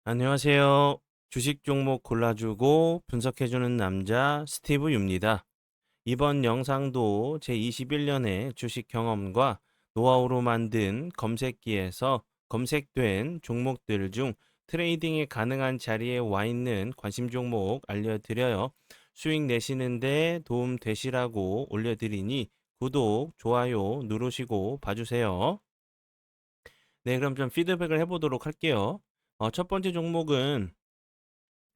안녕하세요. 주식 종목 골라주고 분석해주는 남자 스티브 유입니다. 이번 영상도 제21년의 주식 경험과 노하우로 만든 검색기에서 검색된 종목들 중 트레이딩이 가능한 자리에 와 있는 관심 종목 알려드려요. 수익 내시는데 도움 되시라고 올려드리니 구독, 좋아요 누르시고 봐주세요. 네, 그럼 좀 피드백을 해보도록 할게요. 첫 번째 종목은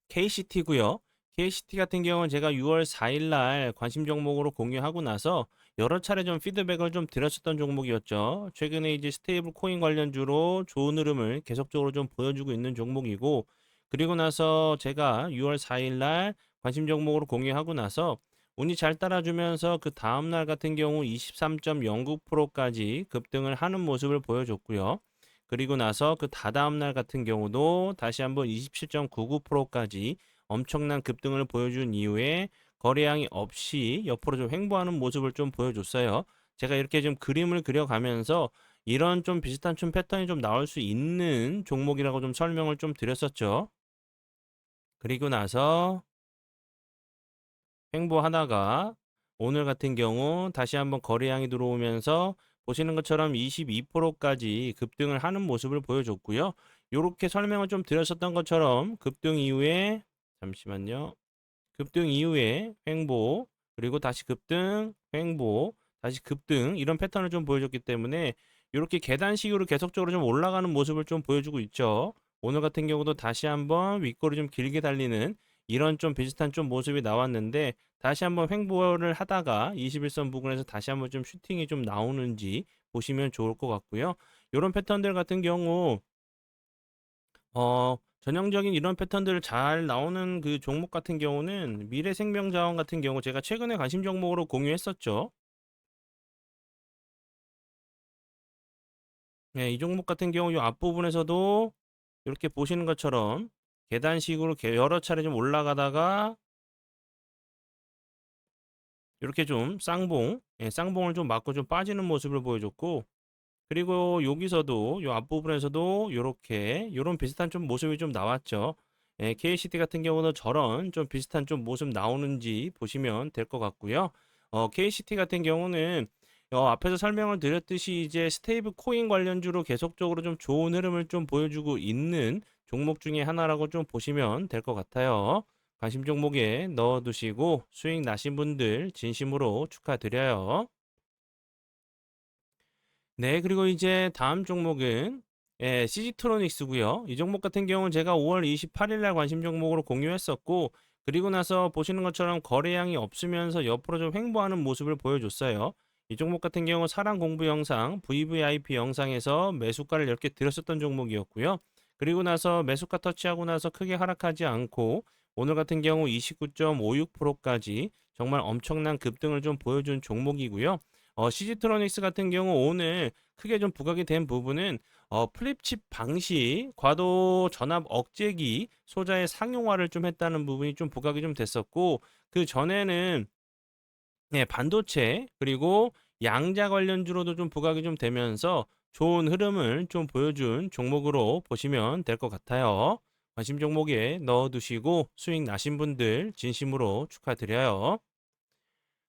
KCT고요. KCT 같은 경우는 제가 6월 4일 날 관심 종목으로 공유하고 나서 여러 차례 좀 피드백을 좀 드렸었던 종목이었죠. 최근에 이제 스테이블 코인 관련주로 좋은 흐름을 계속적으로 좀 보여주고 있는 종목이고, 그리고 나서 제가 6월 4일 날 관심 종목으로 공유하고 나서 운이 잘 따라주면서 그 다음 날 같은 경우 23.09%까지 급등을 하는 모습을 보여줬고요. 그리고 나서 그 다다음 날 같은 경우도 다시 한번 27.99%까지 엄청난 급등을 보여준 이후에 거래량이 없이 옆으로 좀 횡보하는 모습을 좀 보여줬어요. 제가 이렇게 좀 그림을 그려가면서 이런 좀 비슷한 좀 패턴이 좀 나올 수 있는 종목이라고 좀 설명을 좀 드렸었죠. 그리고 나서 횡보하다가 오늘 같은 경우 다시 한번 거래량이 들어오면서 보시는 것처럼 22%까지 급등을 하는 모습을 보여줬고요. 이렇게 설명을 좀 드렸었던 것처럼 급등 이후에 잠시만요. 급등 이후에 횡보, 그리고 다시 급등, 횡보, 다시 급등 이런 패턴을 좀 보여줬기 때문에 이렇게 계단식으로 계속적으로 좀 올라가는 모습을 좀 보여주고 있죠. 오늘 같은 경우도 다시 한번 윗꼬리 좀 길게 달리는 이런 좀 비슷한 좀 모습이 나왔는데 다시 한번 횡보를 하다가 21선 부근에서 다시 한번 좀 슈팅이 좀 나오는지 보시면 좋을 것 같고요. 이런 패턴들 같은 경우 전형적인 이런 패턴들 잘 나오는 그 종목 같은 경우는 미래생명자원 같은 경우 제가 최근에 관심 종목으로 공유했었죠. 네, 이 종목 같은 경우 이 앞부분에서도 이렇게 보시는 것처럼 계단식으로 여러 차례 좀 올라가다가 이렇게 좀 쌍봉, 쌍봉을 좀 맞고 좀 빠지는 모습을 보여줬고, 그리고 여기서도 요 앞부분에서도 요렇게 요런 비슷한 좀 모습이 좀 나왔죠. KCT 같은 경우는 저런 좀 비슷한 좀 모습 나오는지 보시면 될 것 같고요. KCT 같은 경우는 앞에서 설명을 드렸듯이 이제 스테이블 코인 관련주로 계속적으로 좀 좋은 흐름을 좀 보여주고 있는 종목 중에 하나라고 좀 보시면 될 것 같아요. 관심 종목에 넣어두시고 수익 나신 분들 진심으로 축하드려요. 네, 그리고 이제 다음 종목은 CG트로닉스고요. 이 종목 같은 경우는 제가 5월 28일 날 관심 종목으로 공유했었고, 그리고 나서 보시는 것처럼 거래량이 없으면서 옆으로 좀 횡보하는 모습을 보여줬어요. 이 종목 같은 경우 사랑 공부 영상, VVIP 영상에서 매수가를 이렇게 들었었던 종목이었고요. 그리고 나서 매수가 터치하고 나서 크게 하락하지 않고 오늘 같은 경우 29.56%까지 정말 엄청난 급등을 좀 보여준 종목이고요. CG트로닉스 같은 경우 오늘 크게 좀 부각이 된 부분은 플립칩 방식 과도 전압 억제기 소자의 상용화를 좀 했다는 부분이 좀 부각이 좀 됐었고, 그 전에는 반도체 그리고 양자 관련주로도 좀 부각이 좀 되면서 좋은 흐름을 좀 보여준 종목으로 보시면 될 것 같아요. 관심 종목에 넣어두시고 수익 나신 분들 진심으로 축하드려요.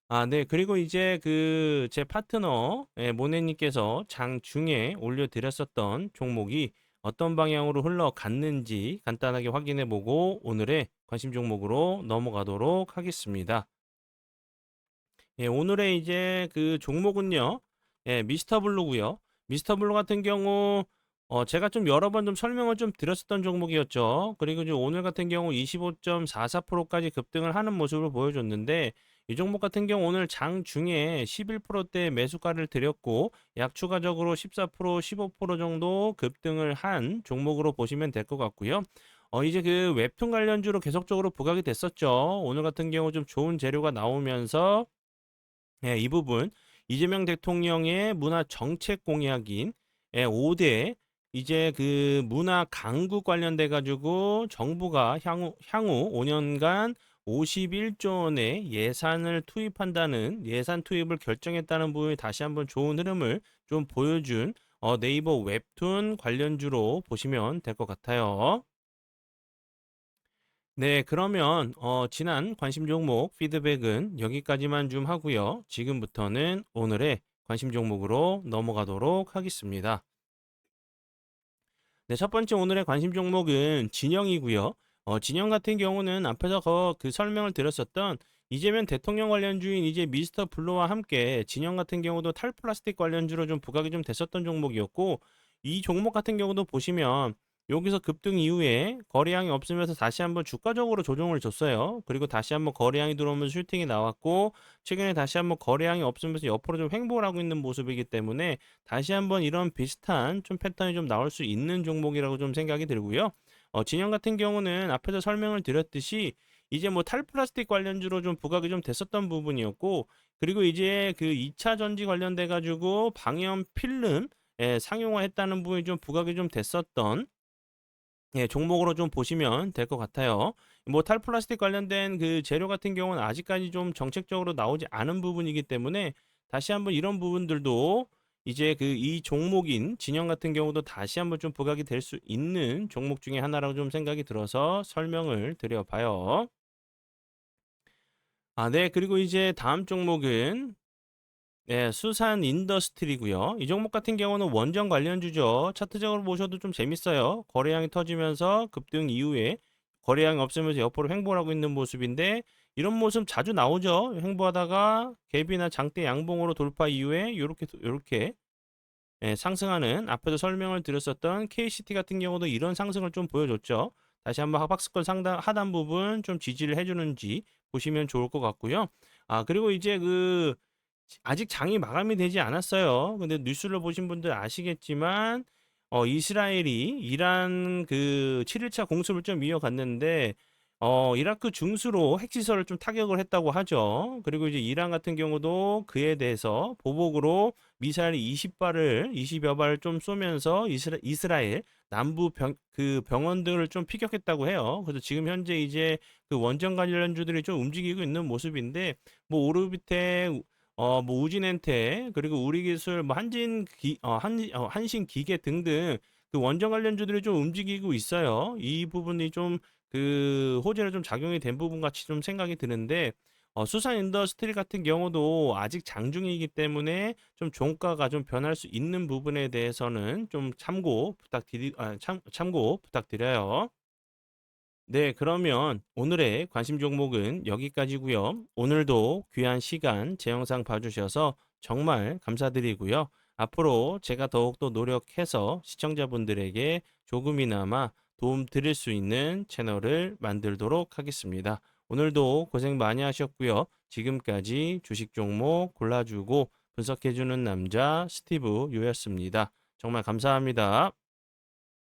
아, 네. 그리고 이제 그 제 파트너 모네님께서 장중에 올려드렸었던 종목이 어떤 방향으로 흘러갔는지 간단하게 확인해 보고 오늘의 관심 종목으로 넘어가도록 하겠습니다. 오늘의 이제 그 종목은요. 미스터 블루고요. 미스터 블루 같은 경우 제가 좀 여러 번 좀 설명을 좀 드렸었던 종목이었죠. 그리고 이제 오늘 같은 경우 25.44%까지 급등을 하는 모습을 보여줬는데 이 종목 같은 경우 오늘 장중에 11%대 매수가를 드렸고 약 추가적으로 14%, 15% 정도 급등을 한 종목으로 보시면 될 것 같고요. 이제 그 웹툰 관련주로 계속적으로 부각이 됐었죠. 오늘 같은 경우 좀 좋은 재료가 나오면서 이 부분 이재명 대통령의 문화 정책 공약인 5대 이제 그 문화 강국 관련돼 가지고 정부가 향후 5년간 51조 원의 예산을 투입한다는 예산 투입을 결정했다는 부분이 다시 한번 좋은 흐름을 좀 보여준 네이버 웹툰 관련주로 보시면 될 것 같아요. 네, 그러면 지난 관심 종목 피드백은 여기까지만 좀 하고요. 지금부터는 오늘의 관심 종목으로 넘어가도록 하겠습니다. 네, 첫 번째 오늘의 관심 종목은 진영이고요. 진영 같은 경우는 앞에서 그 설명을 드렸었던 이재명 대통령 관련주인 이제 미스터 블루와 함께 진영 같은 경우도 탈플라스틱 관련주로 좀 부각이 좀 됐었던 종목이었고, 이 종목 같은 경우도 보시면 여기서 급등 이후에 거래량이 없으면서 다시 한번 주가적으로 조정을 줬어요. 그리고 다시 한번 거래량이 들어오면서 슈팅이 나왔고, 최근에 다시 한번 거래량이 없으면서 옆으로 좀 횡보를 하고 있는 모습이기 때문에 다시 한번 이런 비슷한 좀 패턴이 좀 나올 수 있는 종목이라고 좀 생각이 들고요. 진영 같은 경우는 앞에서 설명을 드렸듯이 이제 뭐 탈플라스틱 관련주로 좀 부각이 좀 됐었던 부분이었고, 그리고 이제 그 2차 전지 관련돼 가지고 방염 필름 상용화했다는 부분이 좀 부각이 좀 됐었던 종목으로 좀 보시면 될 것 같아요. 뭐 탈플라스틱 관련된 그 재료 같은 경우는 아직까지 좀 정책적으로 나오지 않은 부분이기 때문에 다시 한번 이런 부분들도 이제 그 이 종목인 진영 같은 경우도 다시 한번 좀 부각이 될 수 있는 종목 중에 하나라고 좀 생각이 들어서 설명을 드려봐요. 아, 네. 그리고 이제 다음 종목은 네, 수산 인더스트리고요. 이 종목 같은 경우는 원전 관련주죠. 차트적으로 보셔도 좀 재밌어요. 거래량이 터지면서 급등 이후에 거래량이 없으면서 옆으로 횡보를 하고 있는 모습인데, 이런 모습 자주 나오죠. 횡보하다가 갭이나 장대 양봉으로 돌파 이후에 요렇게 상승하는, 앞에서 설명을 드렸었던 KCT 같은 경우도 이런 상승을 좀 보여줬죠. 다시 한번 박스권 상단 하단 부분 좀 지지를 해주는지 보시면 좋을 것 같고요. 아, 그리고 이제 아직 장이 마감이 되지 않았어요. 근데 뉴스를 보신 분들 아시겠지만 이스라엘이 이란 그 7일차 공습을 좀 이어갔는데 이라크 중수로 핵시설을 좀 타격을 했다고 하죠. 그리고 이제 이란 같은 경우도 그에 대해서 보복으로 미사일 20여 발을 좀 쏘면서 이스라엘 남부 그 병원들을 좀 피격했다고 해요. 그래서 지금 현재 이제 그 원전 관련주들이 좀 움직이고 있는 모습인데, 뭐 오르비텍, 뭐 우진엔테, 그리고 우리기술, 뭐 한신기계 등등 그 원전 관련주들이 좀 움직이고 있어요. 이 부분이 좀 그 호재로 좀 작용이 된 부분 같이 좀 생각이 드는데, 수산 인더스트리 같은 경우도 아직 장중이기 때문에 좀 종가가 좀 변할 수 있는 부분에 대해서는 좀 참고 부탁드려요. 네, 그러면 오늘의 관심 종목은 여기까지고요. 오늘도 귀한 시간 제 영상 봐주셔서 정말 감사드리고요. 앞으로 제가 더욱더 노력해서 시청자분들에게 조금이나마 도움 드릴 수 있는 채널을 만들도록 하겠습니다. 오늘도 고생 많이 하셨고요. 지금까지 주식 종목 골라주고 분석해주는 남자 스티브 요였습니다. 정말 감사합니다.